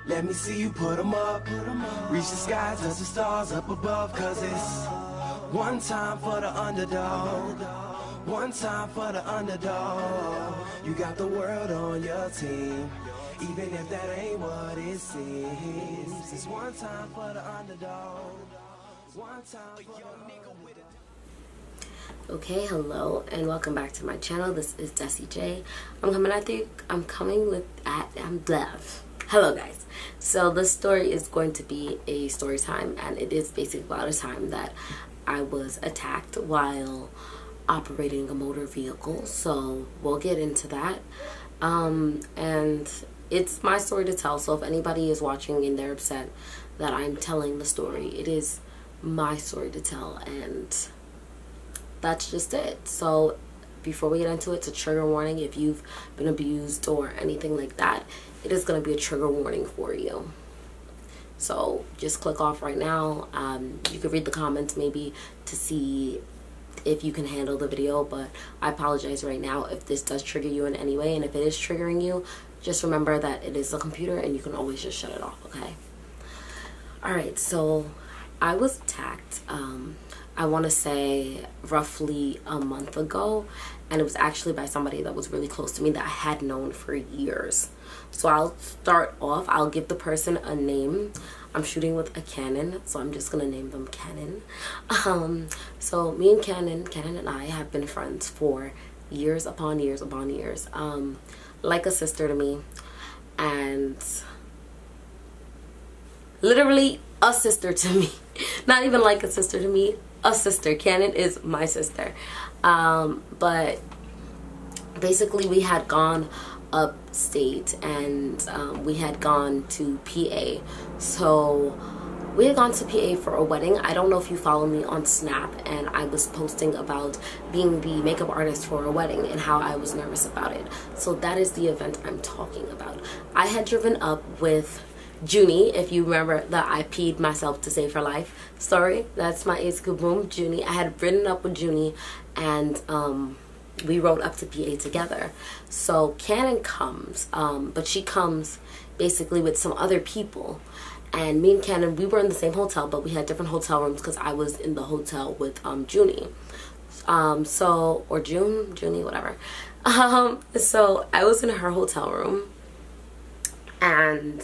Let me see you put 'em up. Reach the sky, touch the stars up above. Cause it's one time for the underdog. One time for the underdog. You got the world on your team, even if that ain't what it seems. It's one time for the underdog. One time for the underdog. Okay, hello and welcome back to my channel. This is DESSI J. I'm coming with hello guys. So this story is going to be a story time, and it is basically about a time that I was attacked while operating a motor vehicle. So we'll get into that. And it's my story to tell, so if anybody is watching and they're upset that I'm telling the story, it is my story to tell, and that's just it. So before we get into it, it's a trigger warning. If you've been abused or anything like that, it is going to be a trigger warning for you. So just click off right now. You can read the comments maybe to see if you can handle the video, but I apologize right now if this does trigger you in any way, and if it is triggering you, just remember that it is a computer and you can always just shut it off, okay? Alright, so I was attacked, I want to say roughly a month ago, and it was actually by somebody that was really close to me that I had known for years. So I'll start off, I'll give the person a name. I'm shooting with a Canon, so I'm just gonna name them Canon. So me and Canon and I have been friends for years upon years upon years. Like a sister to me, and literally a sister to me. Not even like a sister to me, a sister. Canon is my sister. But basically we had gone upstate, and we had gone to PA. So we had gone to PA for a wedding. I don't know if you follow me on Snap, and I was posting about being the makeup artist for a wedding and how I was nervous about it. So that is the event I'm talking about. I had driven up with Junie, if you remember that I peed myself to save her life story. That's my ace boom, Junie. I had ridden up with Junie, and we rode up to PA together. So Canon comes, but she comes basically with some other people. And me and Canon, we were in the same hotel, but we had different hotel rooms because I was in the hotel with Junie. Or Junie, whatever. So I was in her hotel room, and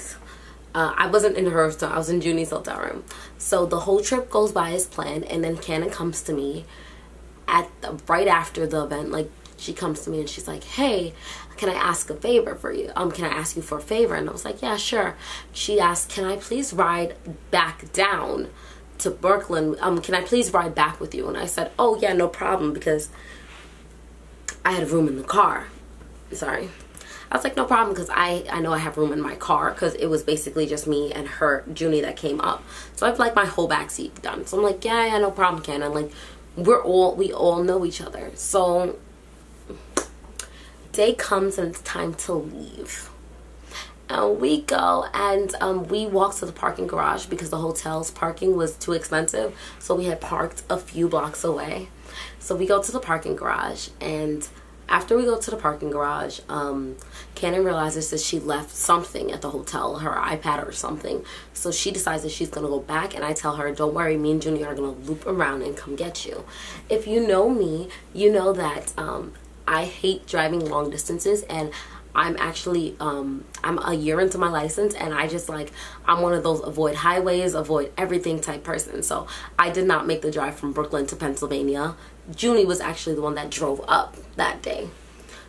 I wasn't in her hotel, I was in Junie's hotel room. So the whole trip goes by as planned, and then Canon comes to me right after the event. Like, she comes to me and she's like, hey, can I ask a favor for you? Can I ask you for a favor? And I was like, yeah, sure. She asked, can I please ride back down to Brooklyn? Can I please ride back with you? And I said, oh yeah, no problem, because I had room in the car. Sorry. I was like, no problem, because I know I have room in my car, because it was basically just me and her, Junie, that came up. So I have like my whole back seat done. So I'm like, yeah, no problem, Canon. Like, we all know each other. So day comes and it's time to leave. And we go, and we walk to the parking garage because the hotel's parking was too expensive. So we had parked a few blocks away. So we go to the parking garage, and after we go to the parking garage, Canon realizes that she left something at the hotel, her iPad or something. So she decides that she's going to go back, and I tell her, don't worry, me and Junie are going to loop around and come get you. If you know me, you know that I hate driving long distances, and I'm actually, I'm a year into my license, and I just like, I'm one of those avoid highways, avoid everything type person. So I did not make the drive from Brooklyn to Pennsylvania. Junie was actually the one that drove up that day.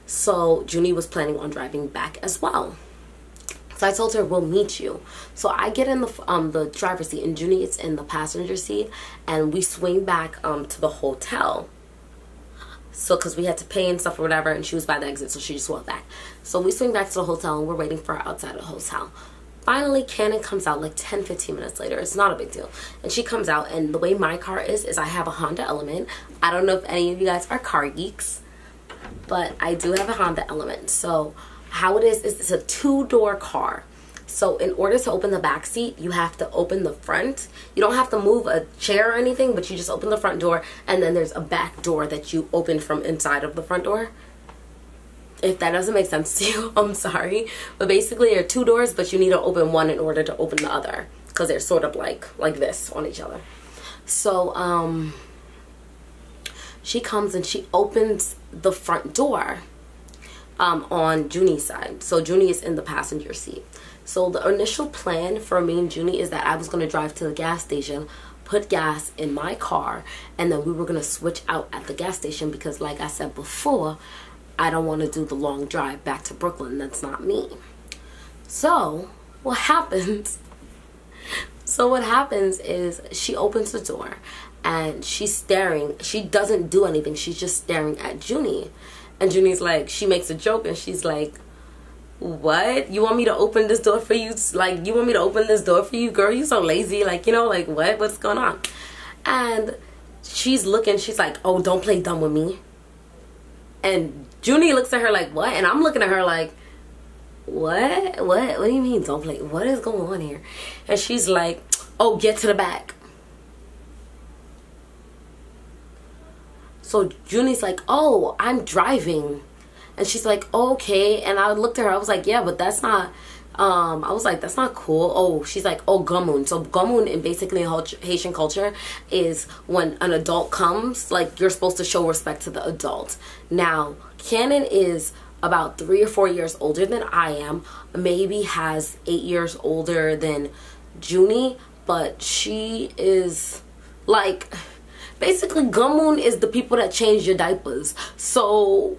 So Junie was planning on driving back as well. So I told her, we'll meet you. So I get in the driver's seat, and Junie is in the passenger seat, and we swing back to the hotel. So, because we had to pay and stuff or whatever, and she was by the exit, so she just walked back. So we swing back to the hotel, and we're waiting for her outside of the hotel. Finally, Canon comes out like 10-15 minutes later. It's not a big deal. And she comes out, and the way my car is I have a Honda Element. I don't know if any of you guys are car geeks, but I do have a Honda Element. So how it is it's a two-door car. So in order to open the back seat, you have to open the front. You don't have to move a chair or anything, but you just open the front door, and then there's a back door that you open from inside of the front door. If that doesn't make sense to you, I'm sorry. But basically there are two doors, but you need to open one in order to open the other, because they're sort of like this on each other. So she comes and she opens the front door on Junie's side. So Junie is in the passenger seat. So the initial plan for me and Junie is that I was going to drive to the gas station, put gas in my car, and then we were going to switch out at the gas station because, like I said before, I don't want to do the long drive back to Brooklyn. That's not me. So what happens? So what happens is she opens the door and she's staring. She doesn't do anything. She's just staring at Junie. And Junie's like, she makes a joke and she's like, what? You want me to open this door for you? Like, you want me to open this door for you? Girl, you so lazy. Like, you know, like, what? What's going on? And she's looking. She's like, oh, don't play dumb with me. And Junie looks at her like, what? And I'm looking at her like, what do you mean don't play? What is going on here? And she's like, oh, get to the back. So Junie's like, oh, I'm driving. And she's like, oh, okay. And I looked at her, I was like, yeah, but that's not I was like, that's not cool. Oh, she's like, oh, gamun. So gamun in basically Haitian culture is when an adult comes, like, you're supposed to show respect to the adult. Now Cannon is about 3 or 4 years older than I am, maybe has 8 years older than Junie, but she is like, basically gamun is the people that change your diapers. So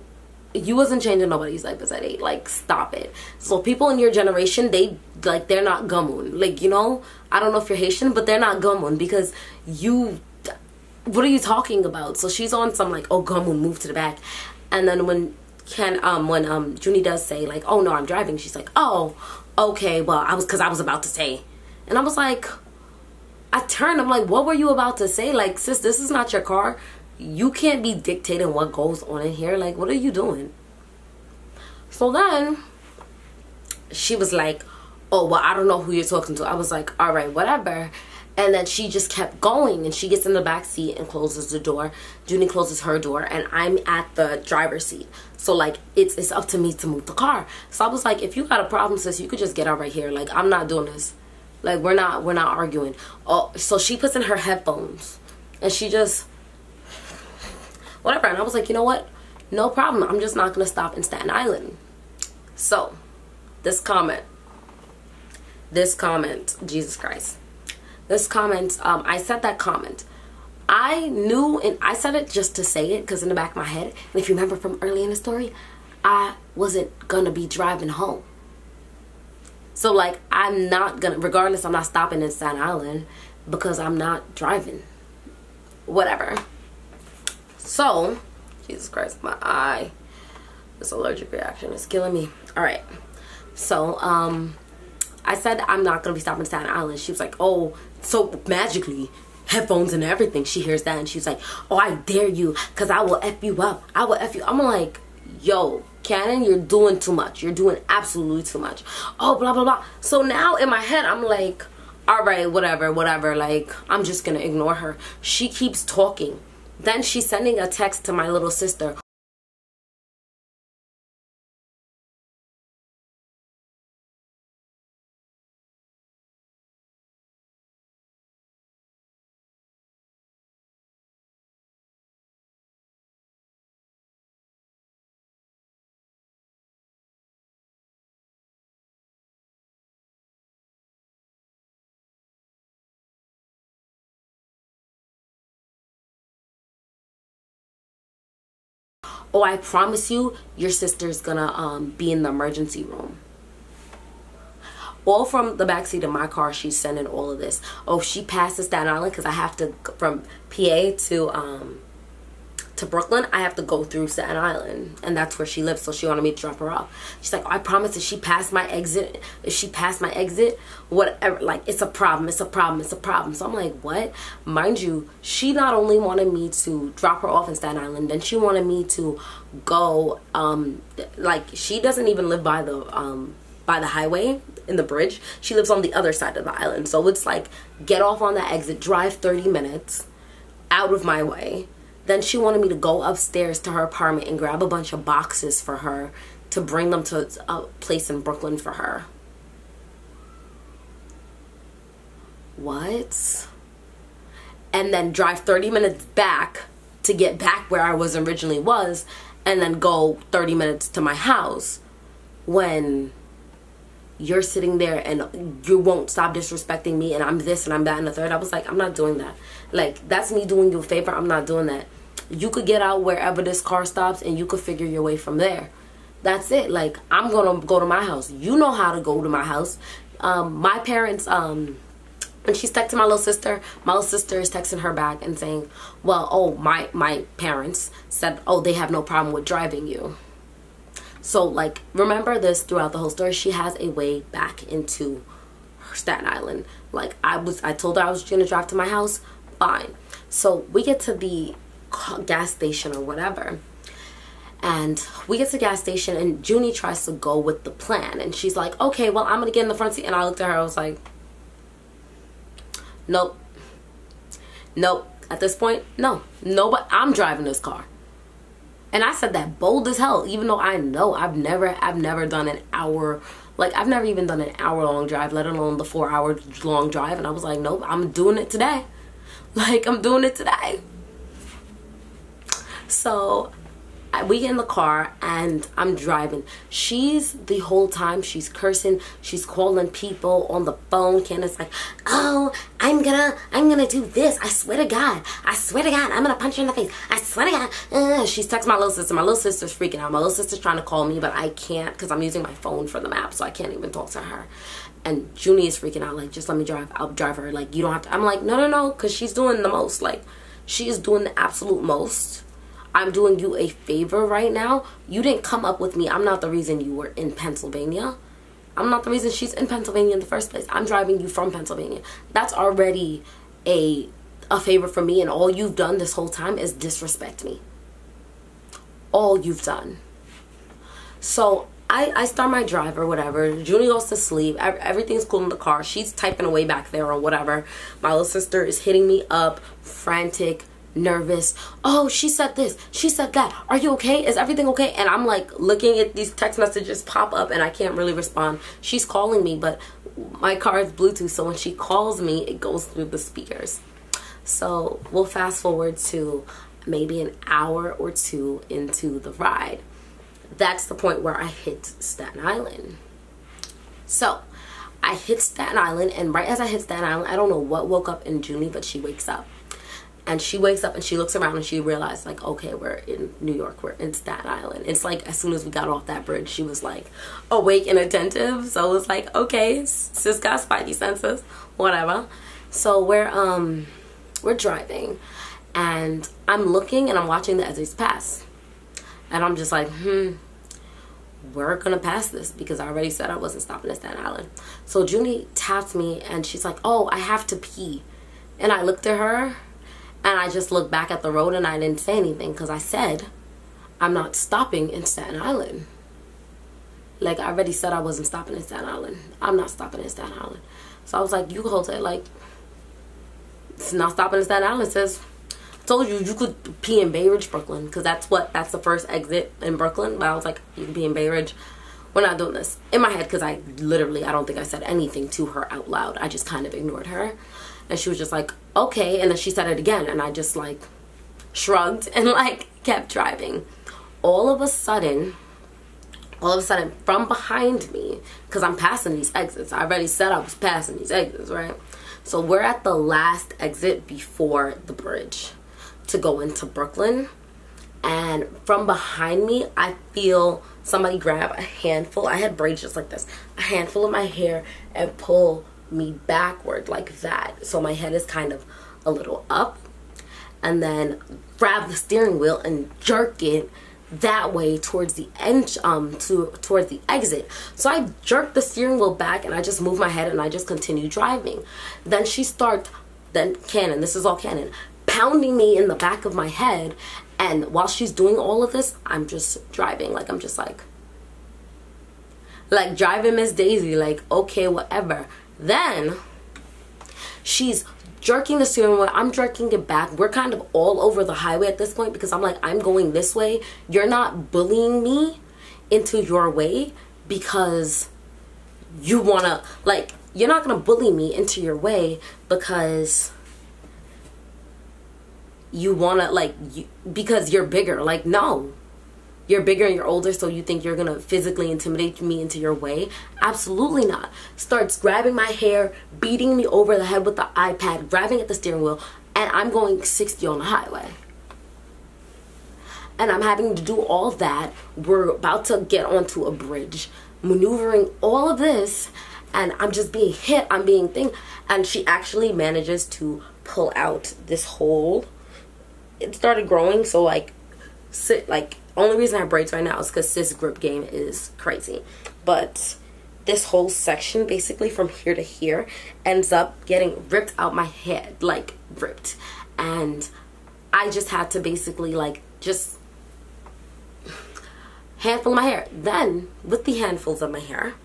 you wasn't changing nobody's diapers at 8. Like, stop it. So people in your generation, they're not gamun. Like, you know, I don't know if you're Haitian, but they're not gamun because you, what are you talking about? So she's on some like, oh, gamun, move to the back. And then when Junie does say like, oh no, I'm driving, she's like, oh, okay, well, because I was about to say. And I was like, I turned, I'm like, what were you about to say? Like, sis, this is not your car. You can't be dictating what goes on in here. Like, what are you doing? So then she was like, oh, well, I don't know who you're talking to. I was like, all right, whatever. And then she just kept going, and she gets in the back seat and closes the door. Junie closes her door, and I'm at the driver's seat. So like, it's up to me to move the car. So I was like, if you got a problem, sis, you could just get out right here. Like, I'm not doing this. Like, we're not arguing. Oh, so she puts in her headphones, and she just, whatever. And I was like, you know what? No problem. I'm just not gonna stop in Staten Island. So this comment, Jesus Christ. This comment, I said that comment. I knew, and I said it just to say it because in the back of my head, and if you remember from early in the story, I wasn't gonna be driving home. So like, I'm not gonna, regardless, I'm not stopping in Staten Island because I'm not driving. Whatever. So, Jesus Christ, my eye, this allergic reaction is killing me. All right. So, I said I'm not gonna be stopping in Staten Island. She was like, oh, so magically, headphones and everything. She hears that and she's like, oh, I dare you, because I will F you up. I will F you. I'm like, yo, Cannon, you're doing too much. You're doing absolutely too much. Oh, blah, blah, blah. So now in my head, I'm like, all right, whatever. Like, I'm just gonna ignore her. She keeps talking. Then she's sending a text to my little sister. Oh, I promise you, your sister's gonna be in the emergency room. All from the backseat of my car, she's sending all of this. Oh, she passes Staten Island because I have to, from PA to Brooklyn, I have to go through Staten Island, and that's where she lives, so she wanted me to drop her off. She's like, oh, I promise if she passed my exit, whatever, like, it's a problem. So I'm like, what? Mind you, she not only wanted me to drop her off in Staten Island, then she wanted me to go, like, she doesn't even live by the highway in the bridge. She lives on the other side of the island, so it's like, get off on the exit, drive 30 minutes out of my way. Then she wanted me to go upstairs to her apartment and grab a bunch of boxes for her to bring them to a place in Brooklyn for her. What? And then drive 30 minutes back to get back where I was originally was, and then go 30 minutes to my house, when you're sitting there and you won't stop disrespecting me, and I'm this and I'm that and the third. I was like, I'm not doing that. Like, that's me doing you a favor. I'm not doing that. You could get out wherever this car stops and you could figure your way from there. That's it. Like, I'm gonna go to my house. You know how to go to my house. My parents, when she's texting my little sister is texting her back and saying, well, oh, my parents said, oh, they have no problem with driving you. So, like, remember this throughout the whole story. She has a way back into her Staten Island. Like, I told her I was going to drive to my house. Fine. So we get to the gas station or whatever. And we get to the gas station, and Junie tries to go with the plan. And she's like, okay, well, I'm going to get in the front seat. And I looked at her. I was like, nope. Nope. At this point, no. But I'm driving this car. And I said that bold as hell, even though I know I've never done an hour, like, I've never even done an hour-long drive, let alone the 4-hour-long drive. And I was like, nope, I'm doing it today. Like, I'm doing it today. So we get in the car and I'm driving. She's, the whole time, she's cursing. She's calling people on the phone. Candace's like, oh, I'm gonna do this. I swear to God, I'm gonna punch her in the face. I swear to God. She's texting my little sister. My little sister's freaking out. My little sister's trying to call me, but I can't because I'm using my phone for the map, so I can't even talk to her. And Junie is freaking out, like, just let me drive. I'll drive her. Like, you don't have to. I'm like, no, because she's doing the most. Like, she is doing the absolute most. I'm doing you a favor right now. You didn't come up with me. I'm not the reason you were in Pennsylvania. I'm not the reason she's in Pennsylvania in the first place. I'm driving you from Pennsylvania. That's already a favor for me, and all you've done this whole time is disrespect me. All you've done. So I start my drive or whatever. Junie goes to sleep. Everything's cool in the car. She's typing away back there or whatever. My little sister is hitting me up, frantic, nervous. Oh, she said this, she said that, are you okay, is everything okay? And I'm like looking at these text messages pop up and I can't really respond. She's calling me, but my car is Bluetooth, so when she calls me it goes through the speakers. So we'll fast forward to maybe an hour or two into the ride. That's the point where I hit Staten Island. So I hit Staten Island, and right as I hit Staten Island, I don't know what woke up in Junie, but she wakes up. And she wakes up and she looks around and she realized, like, okay, we're in New York. We're in Staten Island. It's like as soon as we got off that bridge, she was like awake and attentive. So it was like, okay, sis got spidey senses, whatever. So we're driving and I'm looking and I'm watching the exits pass. And I'm just like, we're gonna pass this because I already said I wasn't stopping at Staten Island. So Junie taps me and she's like, oh, I have to pee. And I looked at her. And I just looked back at the road and I didn't say anything because I said, I'm not stopping in Staten Island. Like, I already said I wasn't stopping in Staten Island. I'm not stopping in Staten Island. So I was like, you can hold it. Like, it's not stopping in Staten Island, sis. I told you, you could pee in Bay Ridge, Brooklyn. Because that's the first exit in Brooklyn. But I was like, you can pee in Bay Ridge. We're not doing this. In my head, because I don't think I said anything to her out loud. I just kind of ignored her. And she was just like, okay. And then she said it again. And I just like shrugged and like kept driving. All of a sudden, from behind me, because I'm passing these exits. I already said I was passing these exits, right? So we're at the last exit before the bridge to go into Brooklyn. And from behind me, I feel somebody grab a handful. I had braids just like this. A handful of my hair and pull me backward like that, so my head is kind of a little up, and then grab the steering wheel and jerk it that way towards the end, towards the exit. So I jerked the steering wheel back and I just moved my head and I just continued driving. Then Canon, this is all Canon, pounding me in the back of my head, and while she's doing all of this, I'm just driving. Like, I'm just like driving Miss Daisy, like, okay, whatever. Then she's jerking the steering wheel. I'm jerking it back. We're kind of all over the highway at this point because I'm like, I'm going this way. You're not bullying me into your way because you wanna, like, you're not gonna bully me into your way because you wanna, like, because you're bigger. Like, no. You're bigger and you're older, so you think you're gonna physically intimidate me into your way? Absolutely not. Starts grabbing my hair, beating me over the head with the iPad, grabbing at the steering wheel, and I'm going 60 on the highway. And I'm having to do all that. We're about to get onto a bridge, maneuvering all of this, and I'm just being hit, I'm being and she actually manages to pull out this hole. It started growing, so like, only reason I have braids right now is because sis grip game is crazy. But this whole section, basically from here to here, ends up getting ripped out my head, like ripped. And I just had to basically like just handful of my hair. Then with the handfuls of my hair,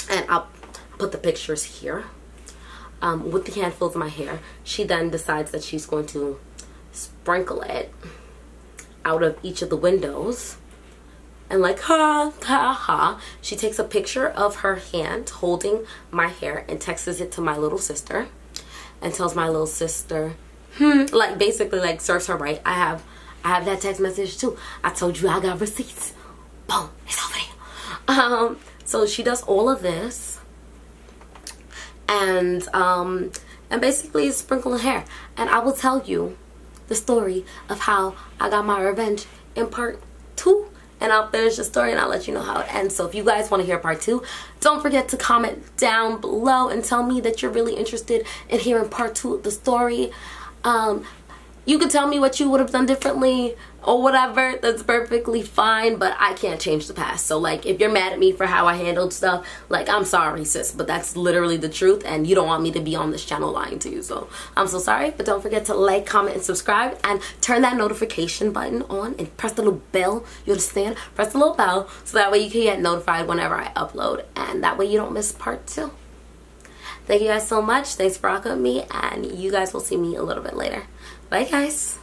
and I'll put the pictures here. With the handfuls of my hair, she then decides that she's going to sprinkle it out of each of the windows, and like, ha ha ha, she takes a picture of her hand holding my hair and texts it to my little sister and tells my little sister, like basically like serves her right. I have that text message too. I told you I got receipts. Boom, it's over there. So she does all of this and basically sprinkling hair. And I will tell you the story of how I got my revenge in part 2, and I'll finish the story and I'll let you know how it ends. So if you guys want to hear part 2, don't forget to comment down below and tell me that you're really interested in hearing part 2 of the story. You can tell me what you would have done differently or whatever. That's perfectly fine, but I can't change the past. So like, if you're mad at me for how I handled stuff, like, I'm sorry, sis, but that's literally the truth, and you don't want me to be on this channel lying to you. So I'm so sorry, but don't forget to like, comment, and subscribe, and turn that notification button on and press the little bell. You understand? Press the little bell so that way you can get notified whenever I upload, and that way you don't miss part 2. Thank you guys so much. Thanks for rocking with me, and you guys will see me a little bit later. Bye, guys.